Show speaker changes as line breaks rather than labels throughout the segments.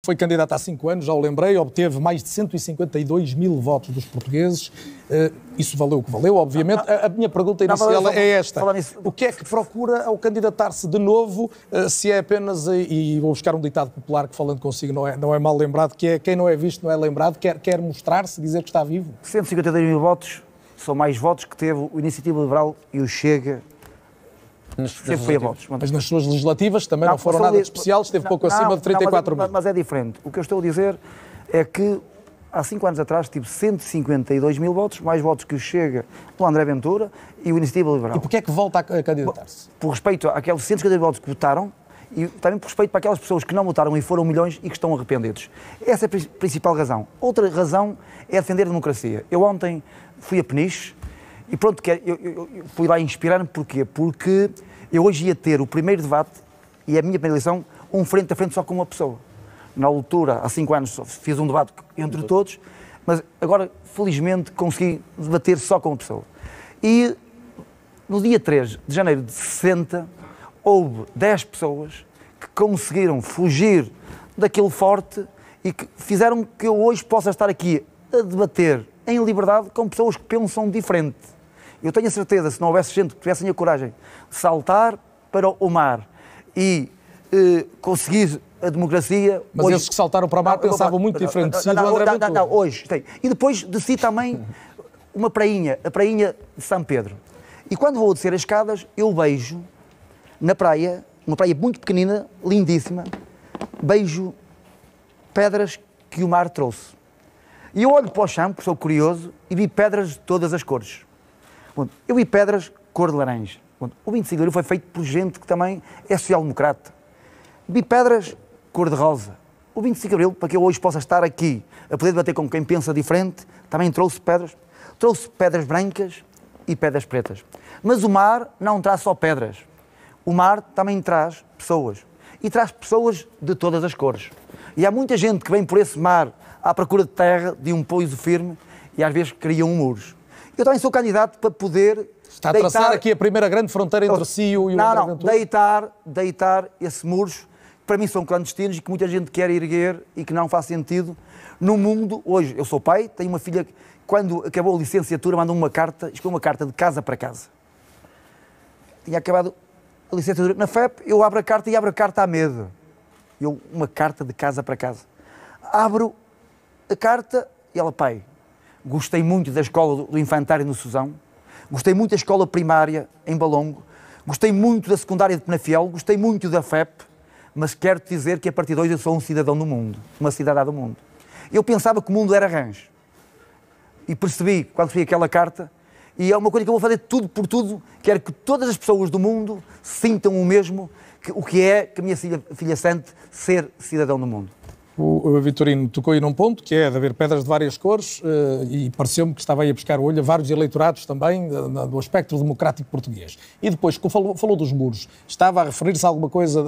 foi candidato há 5 anos, já o lembrei, obteve mais de 152 mil votos dos portugueses. Isso valeu o que valeu, obviamente. A minha pergunta inicial é esta. O que é que procura ao candidatar-se de novo, se é apenas, e vou buscar um ditado popular que, falando consigo, não é mal lembrado, que é quem não é visto não é lembrado, quer mostrar-se, dizer que está vivo?
152 mil votos são mais votos que teve o Iniciativa Liberal e o Chega. Sempre foi a votos.
Mas nas suas legislativas também não foram nada de especial, esteve pouco acima de 34 mil.
Mas é diferente. O que eu estou a dizer é que há 5 anos atrás tive 152 mil votos, mais votos que o Chega, o André Ventura e o Iniciativa Liberal.
E porquê é que volta a candidatar-se?
Por respeito àqueles 152 votos que votaram e também por respeito para aquelas pessoas que não votaram e foram milhões e que estão arrependidos. Essa é a principal razão. Outra razão é defender a democracia. Eu ontem fui a Peniche e pronto, eu fui lá inspirar-me. Porquê? Porque eu hoje ia ter o primeiro debate, e é a minha primeira eleição, um frente a frente só com uma pessoa. Na altura, há 5 anos, fiz um debate entre todos, mas agora, felizmente, consegui debater só com uma pessoa. E no dia 3 de janeiro de 60, houve 10 pessoas que conseguiram fugir daquele forte e que fizeram que eu hoje possa estar aqui a debater em liberdade com pessoas que pensam diferente. Eu tenho a certeza, se não houvesse gente que tivesse a coragem de saltar para o mar e conseguir a democracia...
Mas hoje, esses que saltaram para o mar pensavam muito diferente de si do André Ventura.
Não, hoje tem. E depois de si também uma prainha, a prainha de São Pedro. E quando vou descer as escadas, eu vejo na praia, uma praia muito pequenina, lindíssima, vejo pedras que o mar trouxe. E eu olho para o chão, porque sou curioso, e vi pedras de todas as cores. Eu vi pedras cor de laranja. O 25 de Abril foi feito por gente que também é social-democrata. Vi pedras cor de rosa. O 25 de Abril, para que eu hoje possa estar aqui a poder debater com quem pensa diferente, também trouxe pedras brancas e pedras pretas. Mas o mar não traz só pedras. O mar também traz pessoas. E traz pessoas de todas as cores. E há muita gente que vem por esse mar à procura de terra, de um pouso firme, e às vezes criam muros. Eu também sou candidato para poder...
Está a traçar aqui a primeira grande fronteira entre si e o André Ventura?
Deitar esses muros, que para mim são clandestinos e que muita gente quer erguer e que não faz sentido. No mundo, hoje, eu sou pai, tenho uma filha que, quando acabou a licenciatura, mandou-me uma carta, escreveu uma carta de casa para casa. Tinha acabado a licenciatura na FEP, eu abro a carta à medo. Uma carta de casa para casa. Abro a carta e ela, pai, gostei muito da escola do infantário no Suzão, gostei muito da escola primária em Balongo, gostei muito da secundária de Penafiel, gostei muito da FEP, mas quero-te dizer que a partir de hoje eu sou um cidadão do mundo, uma cidadã do mundo. Eu pensava que o mundo era rancho. E percebi, quando recebi aquela carta, e é uma coisa que eu vou fazer tudo por tudo, quero que todas as pessoas do mundo sintam o mesmo, o que é que a minha filha sente ser cidadão do mundo.
O Vitorino tocou aí num ponto, que é de haver pedras de várias cores, e pareceu-me que estava aí a buscar o olho a vários eleitorados também do aspecto democrático português. E depois, falou dos muros, estava a referir-se a alguma coisa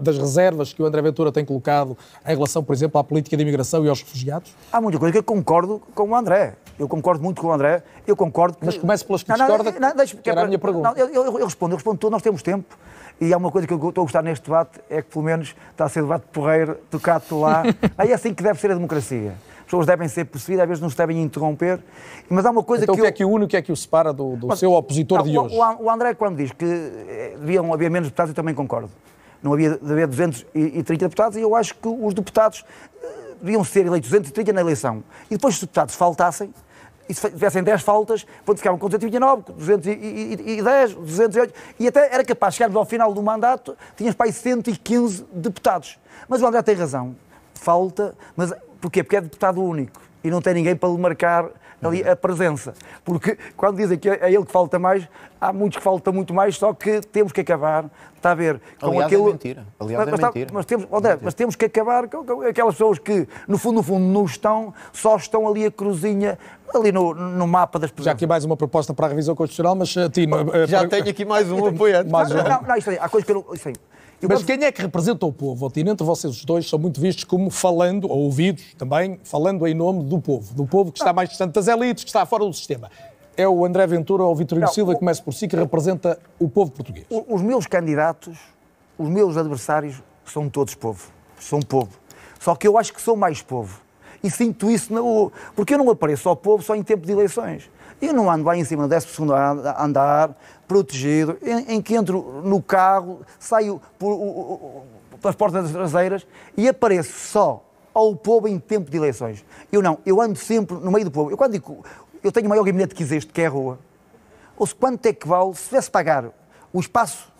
das reservas que o André Ventura tem colocado em relação, por exemplo, à política de imigração e aos refugiados?
Há muita coisa que eu concordo com o André. Eu concordo muito com o André. Eu concordo que...
Mas comece pelas que discorda, que era a minha pergunta.
Não, eu respondo tudo, nós temos tempo. E há uma coisa que eu estou a gostar neste debate, é que pelo menos está a ser debate porreiro, tocado lá. Aí é assim que deve ser a democracia. As pessoas devem ser percebidas, às vezes não se devem interromper. Mas há uma coisa
então, o que é que o une, o que é que o separa do seu opositor de hoje?
O André, quando diz que deviam haver menos deputados, eu também concordo. Não havia de haver 230 deputados, e eu acho que os deputados deviam ser eleitos 230 na eleição. E depois, se os deputados faltassem, e se tivessem 10 faltas, pronto, ficavam com 229, 210, 208, e até era capaz de chegarmos ao final do mandato, tínhamos para aí 115 deputados. Mas o André tem razão, falta, mas porquê? Porque é deputado único e não tem ninguém para lhe marcar ali a presença. Porque quando dizem que é ele que falta mais, há muitos que faltam muito mais, só que temos que acabar, está a ver, com
aliás,
aquilo...
é mentira. Aliás, é mentira.
Mas temos que acabar com aquelas pessoas que, no fundo, não estão, só estão ali a cruzinha, ali no mapa das pessoas.
Já aqui mais uma proposta para a revisão constitucional, mas, Tino...
Já tenho aqui mais um apoiante.
Não, isto aí, há coisas que eu não...
Mas quem é que representa o povo? Tino, entre vocês os dois são muito vistos como falando, ou ouvidos também, falando em nome do povo que está mais distante das elites, que está fora do sistema. É o André Ventura ou o Vitorino Silva, que começa por si, que representa o povo português.
Os meus candidatos, os meus adversários, são todos povo. São povo. Só que eu acho que sou mais povo. E sinto isso na rua. Porque eu não apareço ao povo só em tempo de eleições. Eu não ando lá em cima do 12º andar, protegido, em que entro no carro, saio pelas portas traseiras e apareço só ao povo em tempo de eleições. Eu não, eu ando sempre no meio do povo. Eu quando digo, eu tenho o maior gabinete que existe, que é a rua. Ou se quanto é que vale, se tivesse pagar o espaço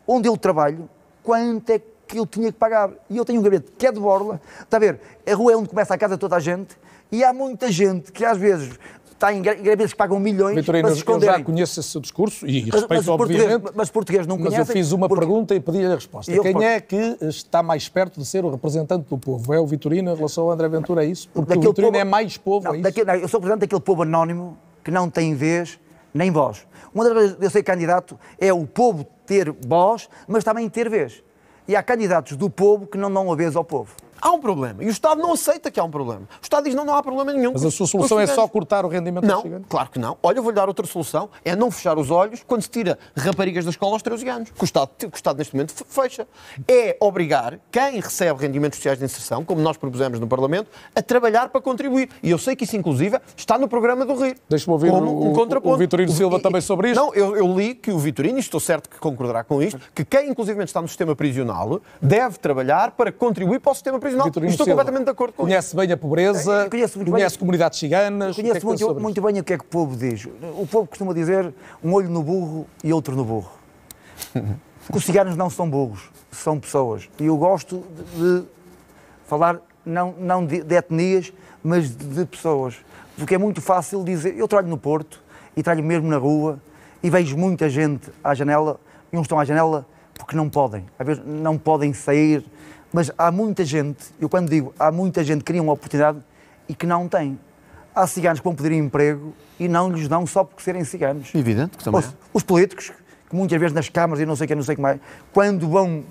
onde eu trabalho, quanto é que eu tinha que pagar? E eu tenho um gabinete que é de borla, está a ver, a rua é onde começa a casa de toda a gente, e há muita gente que às vezes está em gabinetes que pagam milhões
Vitorino,
para se esconderem.
eu já conheço esse seu discurso e respeito, obviamente,
mas português não conhecem.
Mas eu fiz uma pergunta e pedi a resposta. Quem é que está mais perto de ser o representante do povo? É o Vitorino em relação ao André Ventura, é isso? Porque o Vitorino é mais povo, é isso?
Eu sou representante daquele povo anónimo que não tem vez nem voz. Uma das vezes de eu ser candidato é o povo ter voz, mas também ter vez. E há candidatos do povo que não dão a vez ao povo.
Há um problema. E o Estado não aceita que há um problema. O Estado diz não há problema nenhum.
Mas a sua solução é só cortar o rendimento dos ciganos?
Não, claro que não. Olha, eu vou-lhe dar outra solução. É não fechar os olhos quando se tira raparigas da escola aos 13 anos. Que o Estado neste momento fecha. É obrigar quem recebe rendimentos sociais de inserção, como nós propusemos no Parlamento, a trabalhar para contribuir. E eu sei que isso, inclusive, está no programa do RIR.
Deixa-me ouvir o Vitorino Silva também sobre isto.
Não, eu li que o Vitorino, e estou certo que concordará com isto, que quem, inclusive, está no sistema prisional deve trabalhar para contribuir para o sistema prisional. Estou completamente de acordo com isso.
Conhece bem a pobreza, conhece comunidades ciganas.
Conhece muito bem o que é que o povo diz. O povo costuma dizer um olho no burro e outro no burro. Porque os ciganos não são burros, são pessoas. E eu gosto de falar não de etnias, mas de pessoas. Porque é muito fácil dizer... Eu trabalho no Porto e trabalho mesmo na rua e vejo muita gente à janela, e uns estão à janela porque não podem. Às vezes não podem sair... Mas há muita gente, eu quando digo há muita gente que cria uma oportunidade e que não tem. Há ciganos que vão pedir emprego e não lhes dão só por serem ciganos.
Evidente que também.
Os políticos, que muitas vezes nas câmaras e não sei o que mais, quando vão,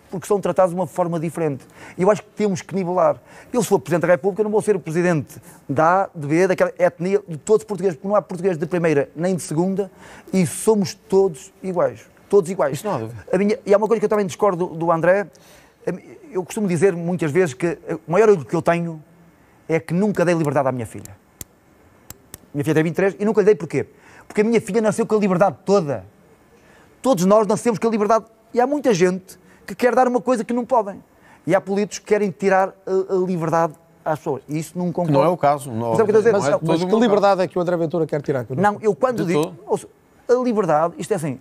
porque são tratados de uma forma diferente. E eu acho que temos que nivelar. Eu, se for Presidente da República, não vou ser o Presidente da A, de B, daquela etnia, de todos os portugueses, porque não há português de primeira nem de segunda e somos todos iguais. Todos iguais.
Isso não há dúvida.
E há uma coisa que eu também discordo do André. Eu costumo dizer muitas vezes que o maior orgulho que eu tenho é que nunca dei liberdade à minha filha. Minha filha tem 23 e nunca lhe dei porquê? Porque a minha filha nasceu com a liberdade toda. Todos nós nascemos com a liberdade. E há muita gente que quer dar uma coisa que não podem. E há políticos que querem tirar a liberdade às pessoas. E isso não concordo.
Não é o caso. Não,
mas que liberdade é que o André Ventura quer tirar?
Não, eu quando digo... Ouça, a liberdade, isto é assim,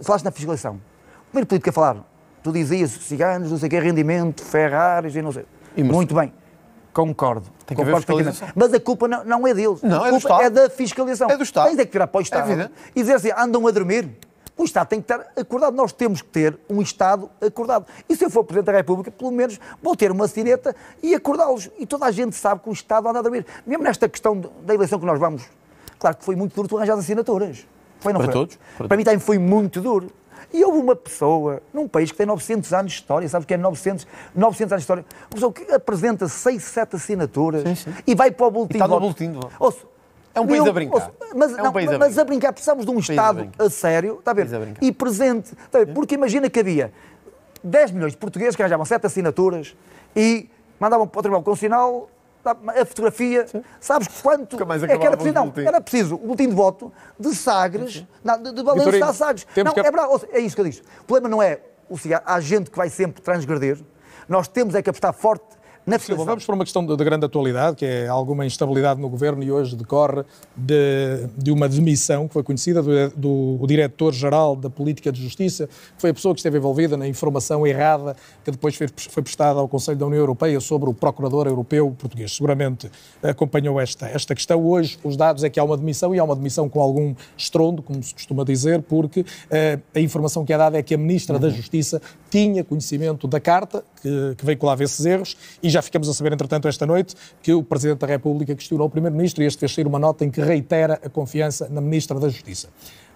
falaste na fiscalização. O primeiro político a falar... Tu dizias ciganos, não sei o que, rendimento, Ferraris e não sei. Muito bem, concordo.
Tem que haver fiscalização.
Mas a culpa não é deles.
Não,
a
culpa
é da fiscalização.
É do Estado.
Tens é que virar para o Estado e dizer assim, andam a dormir. O Estado tem que estar acordado. Nós temos que ter um Estado acordado. E se eu for Presidente da República, pelo menos vou ter uma sineta e acordá-los. E toda a gente sabe que o Estado anda a dormir. Mesmo nesta questão da eleição que nós vamos, claro que foi muito duro tu arranjar assinaturas. Foi, não
para
foi?
Todos?
Para mim também foi muito duro. E houve uma pessoa, num país que tem 900 anos de história, sabes o que é 900 anos de história? Uma pessoa que apresenta 6, 7 assinaturas e vai para o boletim de voto.
Boletim de voto. É um país a brincar.
Mas a brincar, precisamos de um Estado a sério, está a ver? E presente. Está a ver? Porque imagina que havia 10 milhões de portugueses que arranjavam 7 assinaturas e mandavam para o Tribunal Constitucional a fotografia. Sabes quanto é que era preciso? Não, era preciso o boletim de voto de Sagres, de balanço de Sagres. É isso que eu disse. O problema não é o cigarro. Há gente que vai sempre transgredir. Nós temos é que apostar forte na fiscalização.
Vamos para uma questão de grande atualidade, que é alguma instabilidade no governo, e hoje decorre de uma demissão que foi conhecida do diretor-geral da Política de Justiça, que foi a pessoa que esteve envolvida na informação errada que depois foi prestada ao Conselho da União Europeia sobre o procurador europeu português. Seguramente acompanhou esta questão. Hoje os dados é que há uma demissão, e há uma demissão com algum estrondo, como se costuma dizer, porque a informação que é dada é que a Ministra da Justiça tinha conhecimento da carta que veiculava esses erros, e já ficamos a saber, entretanto, esta noite, que o Presidente da República questionou o Primeiro-Ministro e este fez sair uma nota em que reitera a confiança na Ministra da Justiça.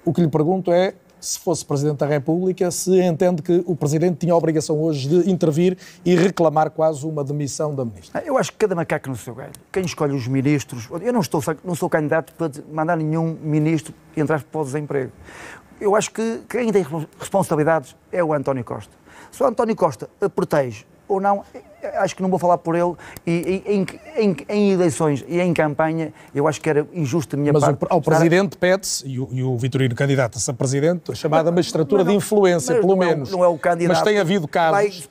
O que lhe pergunto é, se fosse Presidente da República, se entende que o Presidente tinha a obrigação hoje de intervir e reclamar quase uma demissão da Ministra.
Eu acho que cada macaco no seu galho. Quem escolhe os ministros... Eu não sou candidato para mandar nenhum ministro entrar para o desemprego. Eu acho que quem tem responsabilidades é o António Costa. Se o António Costa protege ou não, acho que não vou falar por ele, e em eleições e em campanha, eu acho que era injusto da minha parte.
Mas ao Presidente pede-se, e o Vitorino candidata-se a Presidente, a chamada magistratura de influência, pelo menos.
Não é o candidato.
Mas tem havido casos...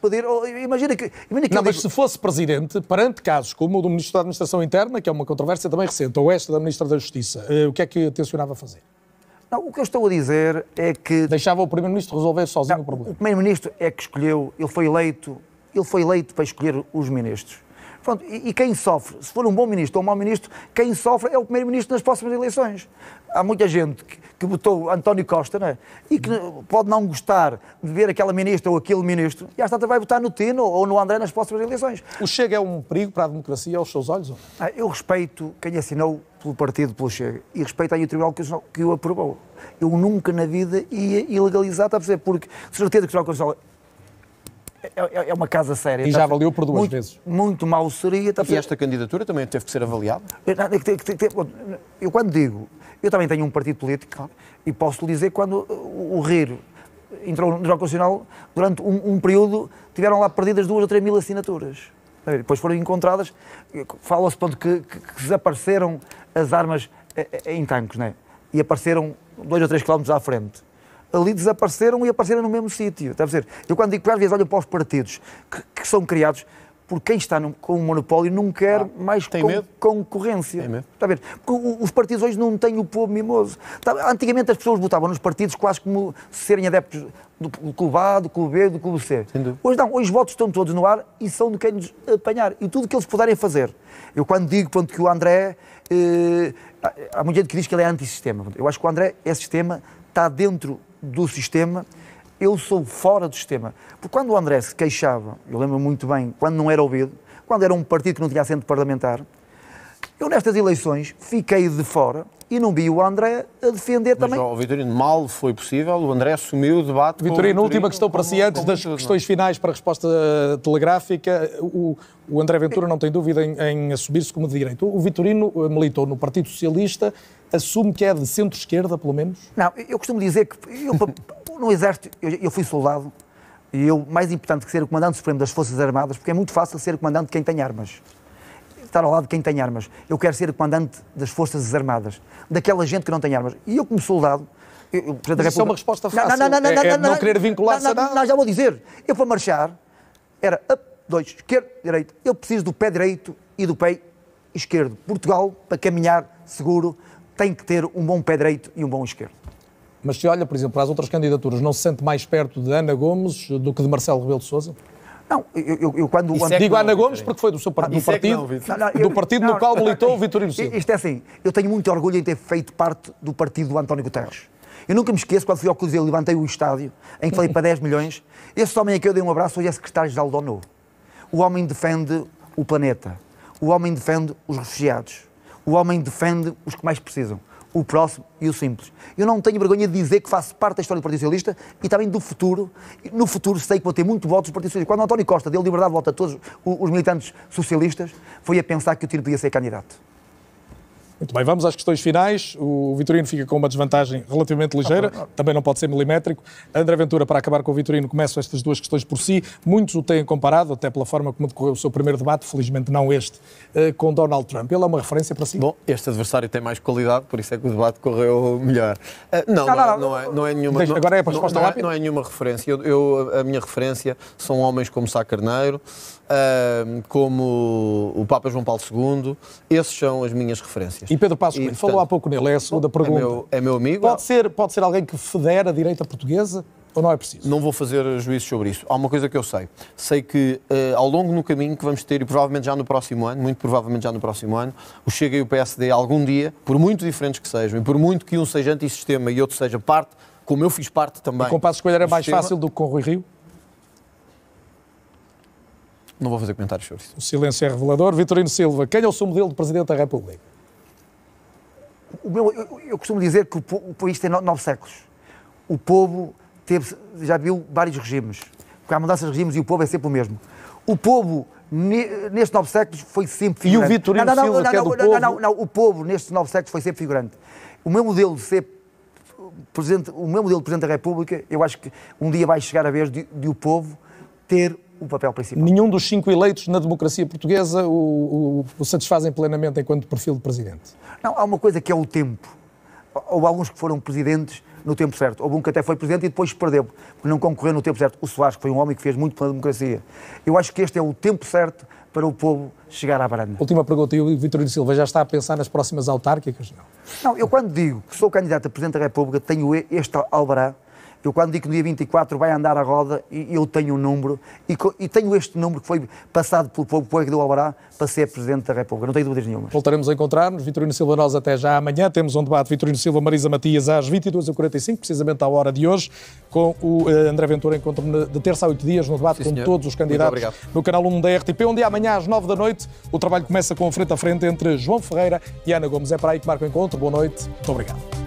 Imagina que
não, mas se fosse Presidente, perante casos como o do Ministro da Administração Interna, que é uma controvérsia também recente, ou esta da Ministra da Justiça, o que é que tencionava fazer?
Não, o que eu estou a dizer é que...
Deixava o Primeiro-Ministro resolver sozinho o problema.
O Primeiro-Ministro é que escolheu, ele foi eleito para escolher os ministros. Pronto, e quem sofre, se for um bom ministro ou um mau ministro, quem sofre é o Primeiro-Ministro nas próximas eleições. Há muita gente que votou António Costa, não é? E que pode não gostar de ver aquela ministra ou aquele ministro, e às tantas vai votar no Tino ou no André nas próximas eleições.
O Chega é um perigo para a democracia aos seus olhos?
Eu respeito quem assinou pelo partido, pelo Chega, e respeito aí o tribunal que o aprovou. Eu nunca na vida ia ilegalizar, está a perceber? Porque de certeza que o Tribunal Constitucional é uma casa séria.
E já avaliou por duas vezes.
Muito mal seria.
E esta candidatura também teve que ser avaliada?
Eu quando digo, eu também tenho um partido político e posso lhe dizer quando o Rir entrou no Tribunal Constitucional, durante um período tiveram lá perdidas 2 ou 3 mil assinaturas. Depois foram encontradas, fala-se que desapareceram as armas em tanques, não é? E apareceram 2 ou 3 quilómetros à frente. Ali desapareceram e apareceram no mesmo sítio. Está a dizer? Eu quando digo que às vezes olho para os partidos que são criados por quem está com o monopólio não quer mais concorrência. Está a ver? Porque os partidos hoje não têm o povo mimoso. Antigamente as pessoas votavam nos partidos quase como serem adeptos do Clube A, do Clube B, do Clube C. Hoje não, hoje os votos estão todos no ar e são de quem nos apanhar. E tudo o que eles puderem fazer. Eu quando digo que o André... há muita gente que diz que ele é antissistema. Eu acho que o André é sistema, está dentro do sistema, eu sou fora do sistema. Porque quando o André se queixava, eu lembro muito bem, quando não era ouvido, quando era um partido que não tinha assento parlamentar, eu nestas eleições fiquei de fora e não vi o André a defender também.
Mas, Vitorino, mal foi possível, o André assumiu o debate...
Vitorino, última questão para si, antes das questões finais para a resposta telegráfica. O André Ventura não tem dúvida em assumir-se como de direito. O Vitorino militou no Partido Socialista, assume que é de centro-esquerda, pelo menos?
Não, eu costumo dizer que no Exército eu fui soldado e mais importante que ser o Comandante Supremo das Forças Armadas, porque é muito fácil ser o comandante de quem tem armas. Estar ao lado de quem tem armas. Eu quero ser o comandante das Forças Armadas, daquela gente que não tem armas. E eu, como soldado...
Isso é uma resposta fácil. Não querer vincular-se a nada.
Não, já vou dizer. Eu, para marchar, era up, 2, esquerdo, direito. Eu preciso do pé direito e do pé esquerdo. Portugal, para caminhar seguro, tem que ter um bom pé direito e um bom esquerdo.
Mas se olha, por exemplo, para as outras candidaturas, não se sente mais perto de Ana Gomes do que de Marcelo Rebelo de Sousa?
Não, eu quando...
Digo Ana Gomes porque foi do seu partido, do partido no qual militou o Vitorino Silva.
Isto é assim, eu tenho muito orgulho em ter feito parte do partido do António Guterres. Eu nunca me esqueço, quando fui ao Coliseu e levantei o estádio, em que falei para 10 milhões, esse homem a que eu dei um abraço hoje é secretário-geral da ONU. O homem defende o planeta, o homem defende os refugiados, o homem defende os que mais precisam. O próximo e o simples. Eu não tenho vergonha de dizer que faço parte da história do Partido Socialista e também do futuro. No futuro sei que vou ter muito votos do Partido Socialista. Quando António Costa deu liberdade de voto a todos os militantes socialistas, foi a pensar que o Tino podia ser candidato.
Muito bem, vamos às questões finais. O Vitorino fica com uma desvantagem relativamente ligeira, também não pode ser milimétrico. André Ventura, para acabar com o Vitorino, começa estas duas questões por si. Muitos o têm comparado, até pela forma como decorreu o seu primeiro debate, felizmente não este, com Donald Trump. Ele é uma referência para si?
Bom, este adversário tem mais qualidade, por isso é que o debate correu melhor. Não é nenhuma...
Agora é para a resposta rápida?
Não é nenhuma referência. A minha referência são homens como Sá Carneiro, como o Papa João Paulo II. Esses são as minhas referências.
E Pedro Passos Coelho, falou há pouco nele, é a segunda pergunta.
É meu amigo.
Pode ser alguém que federa a direita portuguesa ou não é preciso?
Não vou fazer juízos sobre isso. Há uma coisa que eu sei. Sei que ao longo do caminho que vamos ter, e provavelmente já no próximo ano, muito provavelmente já no próximo ano, o Chega e o PSD algum dia, por muito diferentes que sejam, e por muito que um seja antissistema e outro seja parte, como eu fiz parte também...
E com Passos Coelho era mais fácil do que com Rui Rio?
Não vou fazer comentários sobre isso.
O silêncio é revelador. Vitorino Silva, quem é o seu modelo de Presidente da República?
Eu costumo dizer que o país tem 9 séculos. O povo já viu vários regimes. Porque há mudanças de regimes e o povo é sempre o mesmo. O povo, nestes 9 séculos, foi sempre figurante.
E o Vitorino Silva, que é do povo...
Não, o povo, nestes 9 séculos, foi sempre figurante. O meu modelo de ser Presidente da República, eu acho que um dia vai chegar a vez de o povo ter o papel principal.
Nenhum dos 5 eleitos na democracia portuguesa o satisfazem plenamente enquanto perfil de presidente?
Não, há uma coisa que é o tempo. Houve alguns que foram presidentes no tempo certo. Houve um que até foi presidente e depois perdeu, porque não concorreu no tempo certo. O Soares, que foi um homem que fez muito pela democracia. Eu acho que este é o tempo certo para o povo chegar à varanda.
Última pergunta, e o Vitorino Silva já está a pensar nas próximas autárquicas?
Não, eu quando digo que sou candidato a Presidente da República, tenho este alvará. Eu quando digo que no dia 24 vai andar a roda, eu tenho um número, e tenho este número que foi passado pelo povo que deu alvará para ser Presidente da República. Não tenho dúvidas nenhuma.
Voltaremos a encontrar-nos. Vitorino Silva, nós até já amanhã. Temos um debate Vitorino Silva, Marisa Matias, às 22h45, precisamente à hora de hoje, com o André Ventura. Encontro-me de terça a 8 dias no debate com todos os candidatos no canal 1 da RTP, onde amanhã às 9 da noite o trabalho começa com frente a frente entre João Ferreira e Ana Gomes. É para aí que marca o encontro. Boa noite. Muito obrigado.